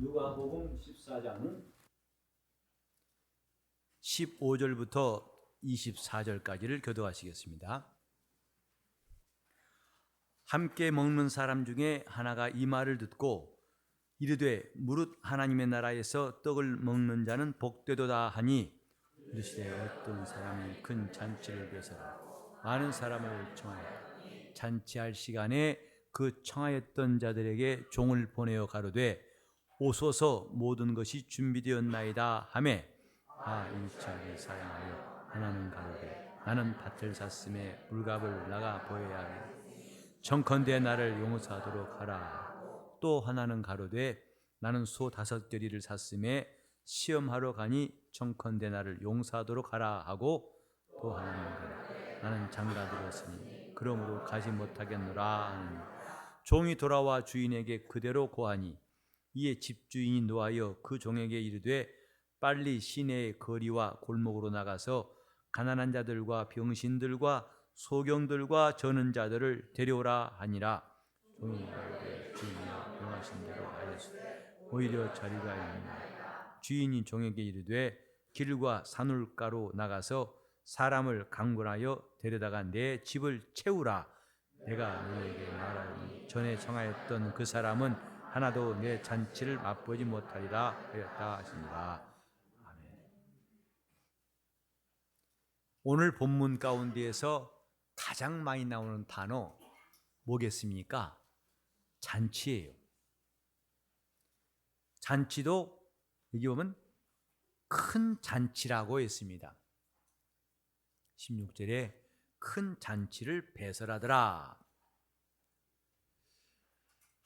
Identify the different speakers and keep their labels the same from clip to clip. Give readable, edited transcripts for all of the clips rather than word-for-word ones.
Speaker 1: 누가복음 14장 15절부터 24절까지를 교도하시겠습니다. 함께 먹는 사람 중에 하나가 이 말을 듣고 이르되 무릇 하나님의 나라에서 떡을 먹는 자는 복되도다 하니 이르시되 어떤 사람이 큰 잔치를 베서라 많은 사람을 청하였다. 잔치할 시간에 그 청하였던 자들에게 종을 보내어 가로되 오소서 모든 것이 준비되었나이다 하매 일차를 사양하여 하나는 가로되 나는 밭을 샀음에 물값을 나가 보여야 하니 청컨대 나를 용서하도록 하라. 또 하나는 가로되 나는 소 5겨리를 샀음에 시험하러 가니 청컨대 나를 용서하도록 하라 하고 또 하나는 가로되 나는 장가 들었으니 그러므로 가지 못하겠노라 하니 종이 돌아와 주인에게 그대로 고하니 이에 집주인이 노하여 그 종에게 이르되 빨리 시내의 거리와 골목으로 나가서 가난한 자들과 병신들과 소경들과 저는 자들을 데려오라 하니라. 종이 이르되 주인이여 명하신 대로 하였으되 오히려 자리가 있느니라. 주인이 종에게 이르되 길과 산울가로 나가서 사람을 강권하여 데려다가 내 집을 채우라. 내가 너에게 말하니 전에 청하였던 그 사람은 하나도 내 잔치를 맛보지 못하리라 하였다 하시니라. 아멘. 오늘 본문 가운데에서 가장 많이 나오는 단어 뭐겠습니까? 잔치예요. 잔치도 여기 보면 큰 잔치라고 했습니다. 16절에 큰 잔치를 배설하더라.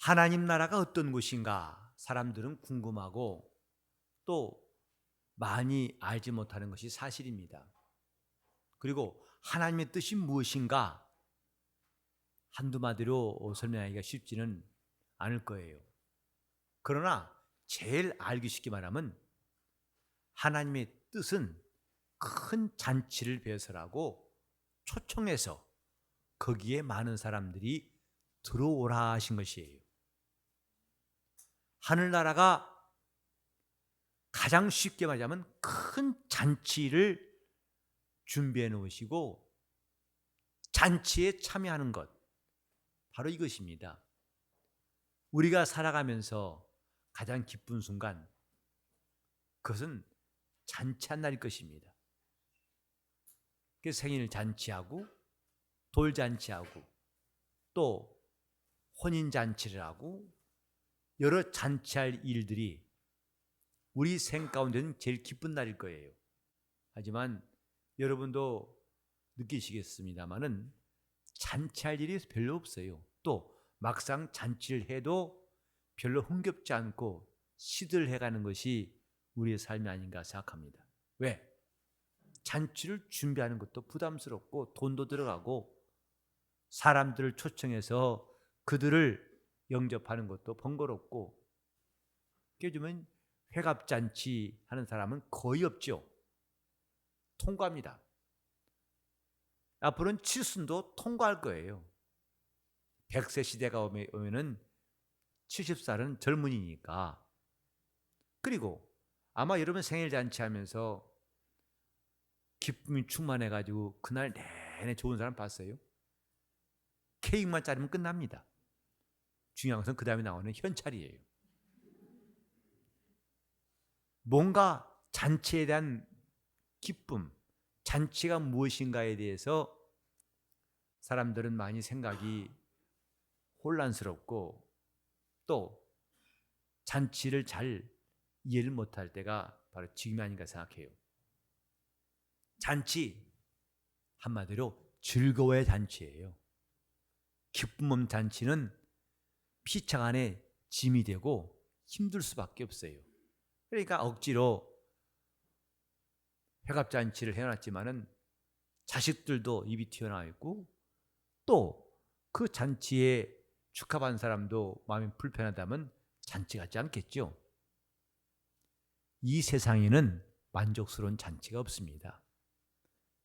Speaker 1: 하나님 나라가 어떤 곳인가 사람들은 궁금하고 또 많이 알지 못하는 것이 사실입니다. 그리고 하나님의 뜻이 무엇인가 한두 마디로 설명하기가 쉽지는 않을 거예요. 그러나 제일 알기 쉽게 말하면 하나님의 뜻은 큰 잔치를 배설하고 초청해서 거기에 많은 사람들이 들어오라 하신 것이에요. 하늘나라가 가장 쉽게 말하자면 큰 잔치를 준비해 놓으시고 잔치에 참여하는 것, 바로 이것입니다. 우리가 살아가면서 가장 기쁜 순간, 그것은 잔치한 날일 것입니다. 그래서 생일 잔치하고 돌잔치하고 또 혼인잔치를 하고 여러 잔치할 일들이 우리 생 가운데는 제일 기쁜 날일 거예요. 하지만 여러분도 느끼시겠습니다마는 잔치할 일이 별로 없어요. 또 막상 잔치를 해도 별로 흥겹지 않고 시들해가는 것이 우리의 삶이 아닌가 생각합니다. 왜? 잔치를 준비하는 것도 부담스럽고 돈도 들어가고 사람들을 초청해서 그들을 영접하는 것도 번거롭고 요즘은 회갑잔치 하는 사람은 거의 없죠. 통과합니다. 앞으로는 칠순도 통과할 거예요. 100세 시대가 오면은 70살은 젊은이니까. 그리고 아마 여러분 생일 잔치하면서 기쁨이 충만해가지고 그날 내내 좋은 사람 봤어요? 케이크만 자르면 끝납니다. 중요한 것은 그 다음에 나오는 현찰이에요. 뭔가 잔치에 대한 기쁨, 잔치가 무엇인가에 대해서 사람들은 많이 생각이 혼란스럽고 또 잔치를 잘 이해를 못할 때가 바로 지금이 아닌가 생각해요. 잔치, 한마디로 즐거워의 잔치예요. 기쁨 없는 잔치는 피창 안에 짐이 되고 힘들 수밖에 없어요. 그러니까 억지로 회갑잔치를 해놨지만은 자식들도 입이 튀어나와 있고 또 그 잔치에 축하받은 사람도 마음이 불편하다면 잔치 같지 않겠죠. 이 세상에는 만족스러운 잔치가 없습니다.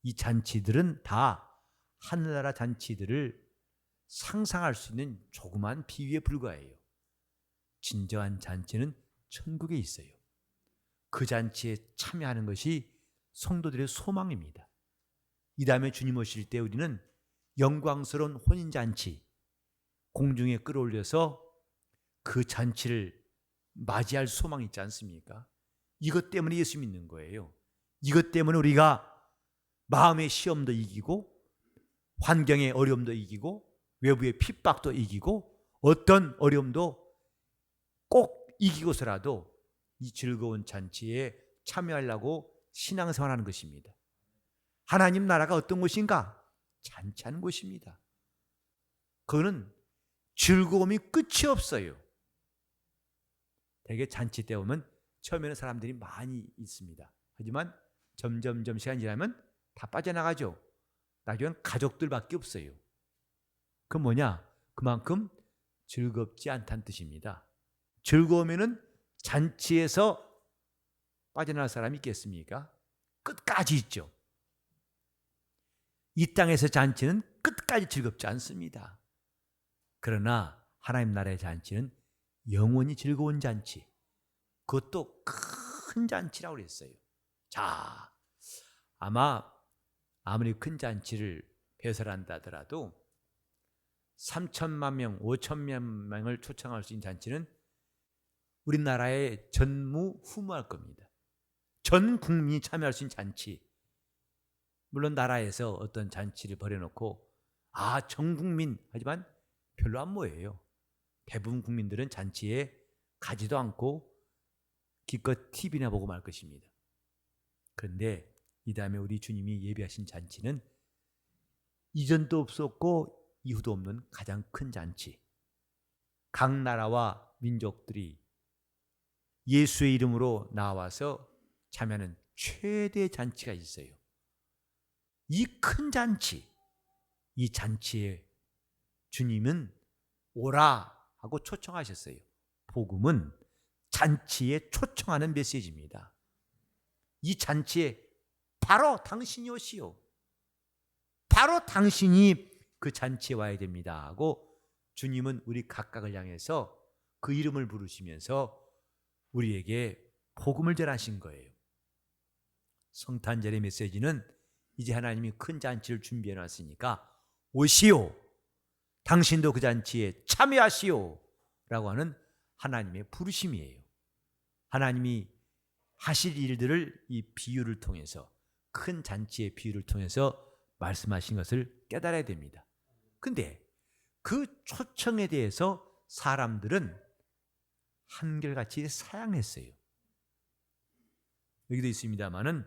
Speaker 1: 이 잔치들은 다 하늘나라 잔치들을 상상할 수 있는 조그만 비유에 불과해요. 진정한 잔치는 천국에 있어요. 그 잔치에 참여하는 것이 성도들의 소망입니다. 이 다음에 주님 오실 때 우리는 영광스러운 혼인잔치 공중에 끌어올려서 그 잔치를 맞이할 소망이 있지 않습니까? 이것 때문에 예수 믿는 거예요. 이것 때문에 우리가 마음의 시험도 이기고 환경의 어려움도 이기고 외부의 핍박도 이기고 어떤 어려움도 꼭 이기고서라도 이 즐거운 잔치에 참여하려고 신앙생활하는 것입니다. 하나님 나라가 어떤 곳인가? 잔치하는 곳입니다. 그거는 즐거움이 끝이 없어요. 대개 잔치 때 오면 처음에는 사람들이 많이 있습니다. 하지만 점점 시간이 지나면 다 빠져나가죠. 나중엔 가족들밖에 없어요. 그 뭐냐? 그만큼 즐겁지 않다는 뜻입니다. 즐거우면은 잔치에서 빠져나갈 사람이 있겠습니까? 끝까지 있죠. 이 땅에서 잔치는 끝까지 즐겁지 않습니다. 그러나 하나님 나라의 잔치는 영원히 즐거운 잔치, 그것도 큰 잔치라고 그랬어요. 자, 아무리 큰 잔치를 배설한다 하더라도 3천만 명, 5천만 명을 초청할 수 있는 잔치는 우리나라에 전무후무할 겁니다. 전 국민이 참여할 수 있는 잔치. 물론 나라에서 어떤 잔치를 벌여놓고 전 국민 하지만 별로 안 모여요. 대부분 국민들은 잔치에 가지도 않고 기껏 TV나 보고 말 것입니다. 그런데 이 다음에 우리 주님이 예비하신 잔치는 이전도 없었고 이후도 없는 가장 큰 잔치. 각 나라와 민족들이 예수의 이름으로 나와서 참여하는 최대 잔치가 있어요. 이 큰 잔치, 이 잔치에 주님은 오라 하고 초청하셨어요. 복음은 잔치에 초청하는 메시지입니다. 이 잔치에 바로 당신이 오시오. 바로 당신이 그 잔치에 와야 됩니다 하고 주님은 우리 각각을 향해서 그 이름을 부르시면서 우리에게 복음을 전하신 거예요. 성탄절의 메시지는 이제 하나님이 큰 잔치를 준비해 놨으니까 오시오. 당신도 그 잔치에 참여하시오 라고 하는 하나님의 부르심이에요. 하나님이 하실 일들을 이 비유를 통해서, 큰 잔치의 비유를 통해서 말씀하신 것을 깨달아야 됩니다. 근데 그 초청에 대해서 사람들은 한결같이 사양했어요. 여기도 있습니다마는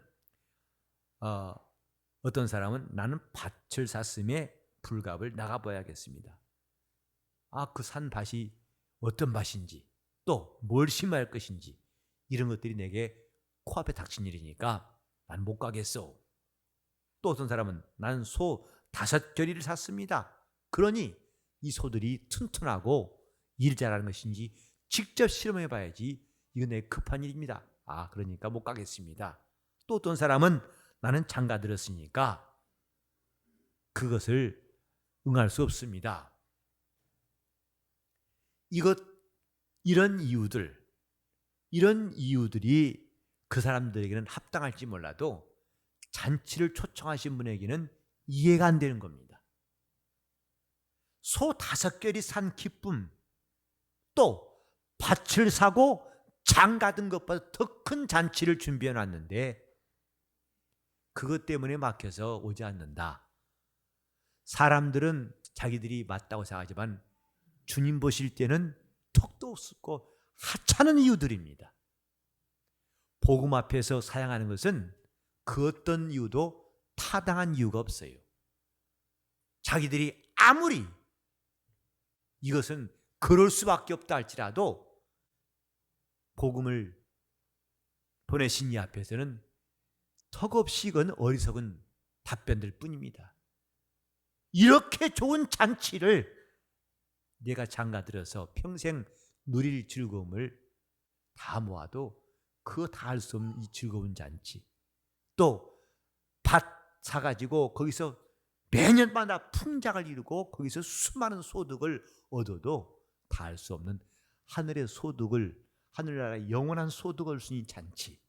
Speaker 1: 어떤 사람은 나는 밭을 샀음에 불갑을 나가봐야겠습니다. 그 산 밭이 어떤 밭인지, 또 뭘 심어야 할 것인지, 이런 것들이 내게 코앞에 닥친 일이니까 난 못 가겠어. 또 어떤 사람은 나는 소 5결의를 샀습니다. 그러니 이 소들이 튼튼하고 일 잘하는 것인지 직접 실험해 봐야지. 이건 내 급한 일입니다. 그러니까 못 가겠습니다. 또 어떤 사람은 나는 장가 들었으니까 그것을 응할 수 없습니다. 이런 이유들이 그 사람들에게는 합당할지 몰라도 잔치를 초청하신 분에게는 이해가 안 되는 겁니다. 소 5결이 산 기쁨, 또 밭을 사고 장가 든 것보다 더 큰 잔치를 준비해 놨는데 그것 때문에 막혀서 오지 않는다. 사람들은 자기들이 맞다고 생각하지만 주님 보실 때는 턱도 없고 하찮은 이유들입니다. 복음 앞에서 사양하는 것은 그 어떤 이유도 타당한 이유가 없어요. 자기들이 아무리 이것은 그럴 수밖에 없다 할지라도 복음을 보내신 이 앞에서는 턱없이 이건 어리석은 답변들 뿐입니다. 이렇게 좋은 잔치를 내가 장가 들어서 평생 누릴 즐거움을 다 모아도 그거 다 할 수 없는 이 즐거운 잔치, 또 밭 사가지고 거기서 매년마다 풍작을 이루고 거기서 수많은 소득을 얻어도 다 할 수 없는 하늘의 소득을 하늘나라의 영원한 소득 얼순이 잔치.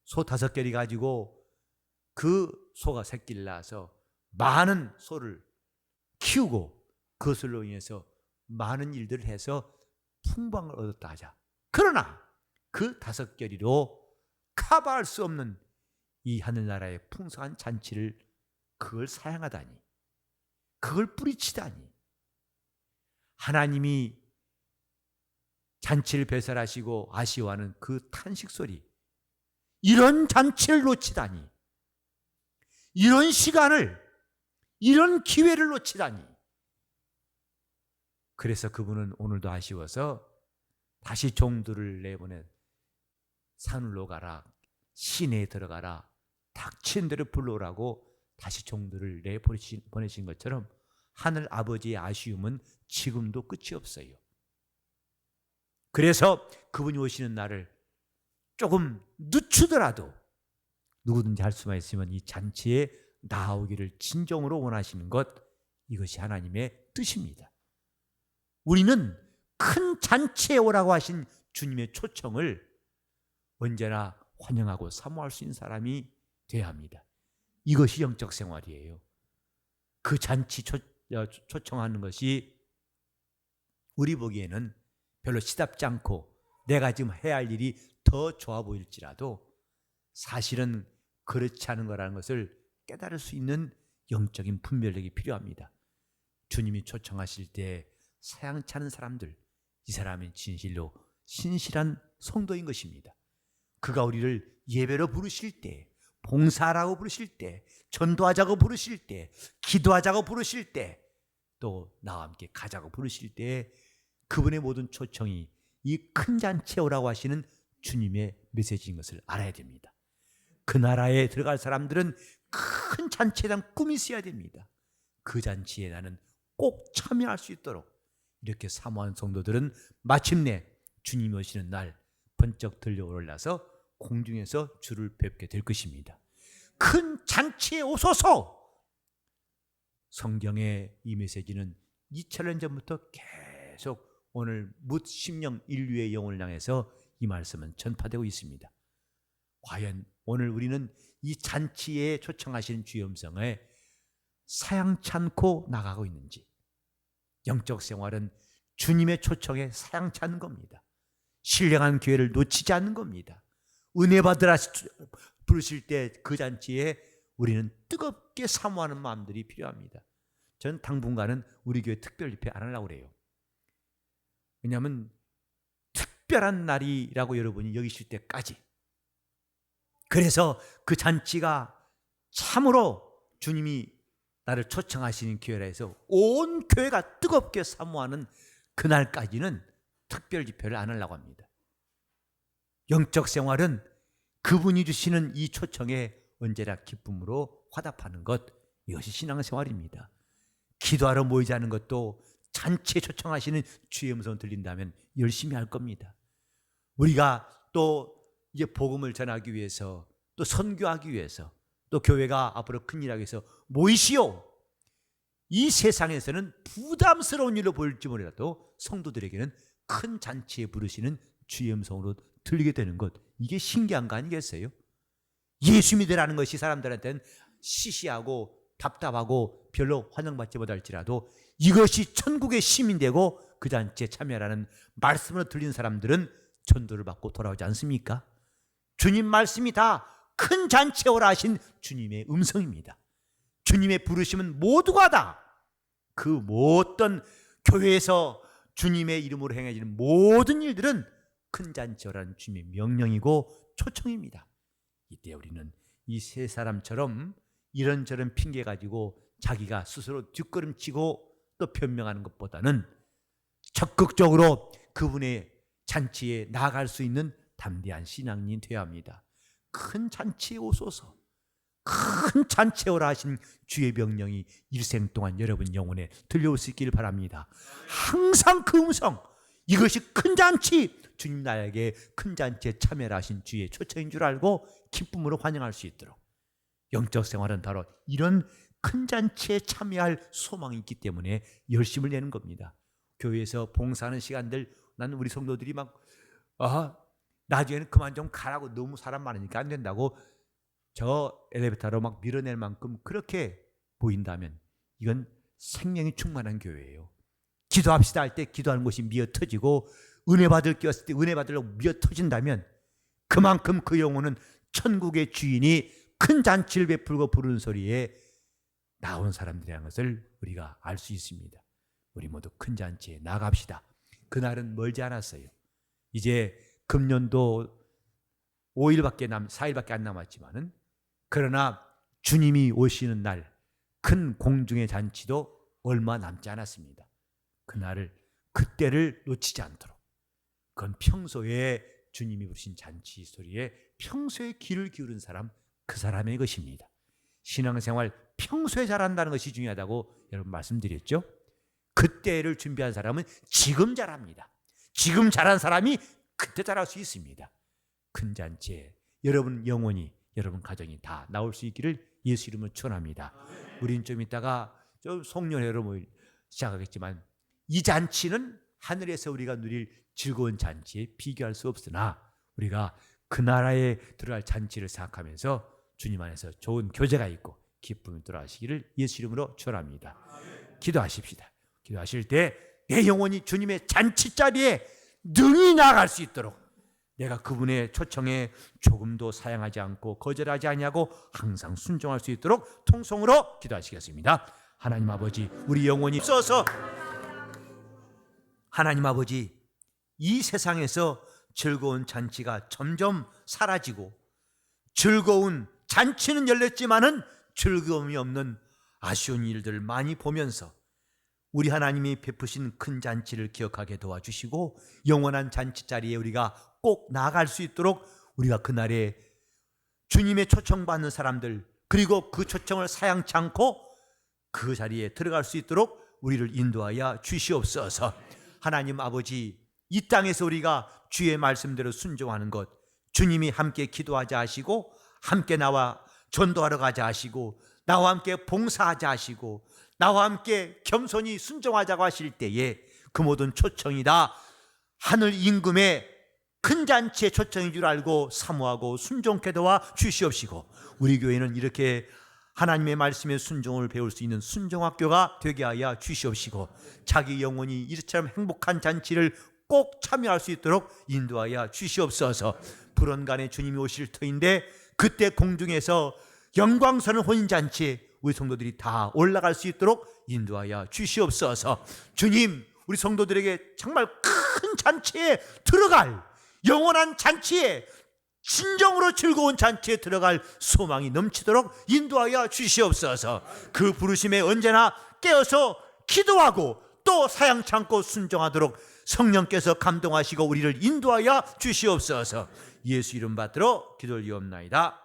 Speaker 1: 소 5개를 가지고 그 소가 새끼를 낳아서 많은 소를 키우고 그것으로 인해서 많은 일들을 해서 풍방을 얻었다 하자. 그러나 그 5개리로 커버할 수 없는 이 하늘나라의 풍성한 잔치를 그걸 사양하다니, 그걸 뿌리치다니, 하나님이 잔치를 배설하시고 아쉬워하는 그 탄식 소리, 이런 잔치를 놓치다니, 이런 시간을, 이런 기회를 놓치다니. 그래서 그분은 오늘도 아쉬워서 다시 종들을 내보내 산으로 가라, 시내에 들어가라, 닥친 대로 불러오라고 다시 종들을 내보내신 것처럼 하늘 아버지의 아쉬움은 지금도 끝이 없어요. 그래서 그분이 오시는 날을 조금 늦추더라도 누구든지 할 수만 있으면 이 잔치에 나오기를 진정으로 원하시는 것, 이것이 하나님의 뜻입니다. 우리는 큰 잔치에 오라고 하신 주님의 초청을 언제나 환영하고 사모할 수 있는 사람이 되어야 합니다. 이것이 영적 생활이에요. 그 잔치 초청하는 것이 우리 보기에는 별로 시답지 않고 내가 지금 해야 할 일이 더 좋아 보일지라도 사실은 그렇지 않은 거라는 것을 깨달을 수 있는 영적인 분별력이 필요합니다. 주님이 초청하실 때 사양치 않은 사람들, 이 사람은 진실로 신실한 성도인 것입니다. 그가 우리를 예배로 부르실 때, 봉사하라고 부르실 때, 전도하자고 부르실 때, 기도하자고 부르실 때, 또 나와 함께 가자고 부르실 때 그분의 모든 초청이 이 큰 잔치에 오라고 하시는 주님의 메시지인 것을 알아야 됩니다. 그 나라에 들어갈 사람들은 큰 잔치에 대한 꿈이 있어야 됩니다. 그 잔치에 나는 꼭 참여할 수 있도록 이렇게 사모한 성도들은 마침내 주님이 오시는 날 번쩍 들려올라서 공중에서 주를 뵙게 될 것입니다. 큰 잔치에 오소서! 성경의 이 메시지는 2000년 전부터 계속 오늘 묻 심령 인류의 영혼을 향해서 이 말씀은 전파되고 있습니다. 과연 오늘 우리는 이 잔치에 초청하시는 주의 음성에 사양치 않고 나가고 있는지, 영적 생활은 주님의 초청에 사양치 않는 겁니다. 신령한 기회를 놓치지 않는 겁니다. 은혜 받으라 부르실 때 그 잔치에 우리는 뜨겁게 사모하는 마음들이 필요합니다. 저는 당분간은 우리 교회 특별 집회 안 하려고 그래요. 왜냐하면 특별한 날이라고 여러분이 여기실 때까지, 그래서 그 잔치가 참으로 주님이 나를 초청하시는 기회라 해서 온 교회가 뜨겁게 사모하는 그날까지는 특별 집회를 안 하려고 합니다. 영적 생활은 그분이 주시는 이 초청에 언제나 기쁨으로 화답하는 것, 이것이 신앙생활입니다. 기도하러 모이자는 것도 잔치에 초청하시는 주의 음성을 들린다면 열심히 할 겁니다. 우리가 또 이제 복음을 전하기 위해서, 또 선교하기 위해서, 또 교회가 앞으로 큰 일하기 위해서 모이시오. 이 세상에서는 부담스러운 일로 보일지 몰라도 성도들에게는 큰 잔치에 부르시는 주의 음성으로 들리게 되는 것, 이게 신기한 거 아니겠어요? 예수 믿으라는 것이 사람들한테는 시시하고 답답하고 별로 환영받지 못할지라도 이것이 천국의 시민되고 그 잔치에 참여하라는 말씀으로 들린 사람들은 전도를 받고 돌아오지 않습니까? 주님 말씀이 다 큰 잔치에 오라 하신 주님의 음성입니다. 주님의 부르심은 모두가 다 그 어떤 교회에서 주님의 이름으로 행해지는 모든 일들은 큰 잔치에 오라는 주님의 명령이고 초청입니다. 이때 우리는 이 세 사람처럼 이런저런 핑계 가지고 자기가 스스로 뒷걸음치고 또 변명하는 것보다는 적극적으로 그분의 잔치에 나아갈 수 있는 담대한 신앙인이 되어야 합니다. 큰 잔치에 오소서, 큰 잔치에 오라 하신 주의 명령이 일생 동안 여러분 영혼에 들려올 수 있기를 바랍니다. 항상 그 음성, 이것이 큰 잔치, 주님 나에게 큰 잔치에 참여를 하신 주의 초청인 줄 알고 기쁨으로 환영할 수 있도록, 영적 생활은 바로 이런 큰 잔치에 참여할 소망이 있기 때문에 열심을 내는 겁니다. 교회에서 봉사하는 시간들
Speaker 2: 나는 우리 성도들이 막 나중에는 그만 좀 가라고, 너무 사람 많으니까 안 된다고 저 엘리베이터로 막 밀어낼 만큼 그렇게 보인다면 이건 생명이 충만한 교회예요. 기도합시다 할 때 기도하는 것이 미어 터지고, 은혜 받을 끼었을 때 은혜 받으려고 미어 터진다면 그만큼 그 영혼은 천국의 주인이 큰 잔치를 베풀고 부르는 소리에 나온 사람들이라는 것을 우리가 알 수 있습니다. 우리 모두 큰 잔치에 나갑시다. 그날은 멀지 않았어요. 이제 금년도 4일밖에 안 남았지만은, 그러나 주님이 오시는 날 큰 공중의 잔치도 얼마 남지 않았습니다. 그때를 놓치지 않도록, 그건 평소에 주님이 부르신 잔치 소리에 평소에 귀를 기울인 사람, 그 사람의 것입니다. 신앙생활 평소에 잘한다는 것이 중요하다고 여러분 말씀드렸죠. 그때를 준비한 사람은 지금 잘합니다. 지금 잘한 사람이 그때 잘할 수 있습니다. 큰 잔치에 여러분 영혼이, 여러분 가정이 다 나올 수 있기를 예수 이름으로 축원합니다. 우린 좀 이따가 좀 송년회로 시작하겠지만, 이 잔치는 하늘에서 우리가 누릴 즐거운 잔치에 비교할 수 없으나, 우리가 그 나라에 들어갈 잔치를 생각하면서 주님 안에서 좋은 교제가 있고 기쁨이 돌아가시기를 예수 이름으로 축원합니다. 기도하십시다. 기도하실 때 내 영혼이 주님의 잔치자리에 능히 나아갈 수 있도록, 내가 그분의 초청에 조금도 사양하지 않고 거절하지 아니하고 항상 순종할 수 있도록 통성으로 기도하시겠습니다. 하나님 아버지, 우리 영혼이 없어서, 하나님 아버지, 이 세상에서 즐거운 잔치가 점점 사라지고, 즐거운 잔치는 열렸지만은 즐거움이 없는 아쉬운 일들을 많이 보면서 우리 하나님이 베푸신 큰 잔치를 기억하게 도와주시고, 영원한 잔치 자리에 우리가 꼭 나아갈 수 있도록, 우리가 그날에 주님의 초청받는 사람들, 그리고 그 초청을 사양치 않고 그 자리에 들어갈 수 있도록 우리를 인도하여 주시옵소서. 하나님 아버지, 이 땅에서 우리가 주의 말씀대로 순종하는 것, 주님이 함께 기도하자 하시고, 함께 나와 전도하러 가자 하시고, 나와 함께 봉사하자 하시고, 나와 함께 겸손히 순종하자고 하실 때에 그 모든 초청이 다 하늘 임금의 큰 잔치의 초청인 줄 알고 사모하고 순종케 도와 주시옵시고, 우리 교회는 이렇게 하나님의 말씀에 순종을 배울 수 있는 순종학교가 되게 하여 주시옵시고, 자기 영혼이 이처럼 행복한 잔치를 꼭 참여할 수 있도록 인도하여 주시옵소서. 불언간에 주님이 오실 터인데, 그때 공중에서 영광스러운 혼인잔치에 우리 성도들이 다 올라갈 수 있도록 인도하여 주시옵소서. 주님, 우리 성도들에게 정말 큰 잔치에 들어갈, 영원한 잔치에, 진정으로 즐거운 잔치에 들어갈 소망이 넘치도록 인도하여 주시옵소서. 그 부르심에 언제나 깨어서 기도하고 또 사양 참고 순종하도록 성령께서 감동하시고 우리를 인도하여 주시옵소서. 예수 이름 받들어 기도를 이옵나이다.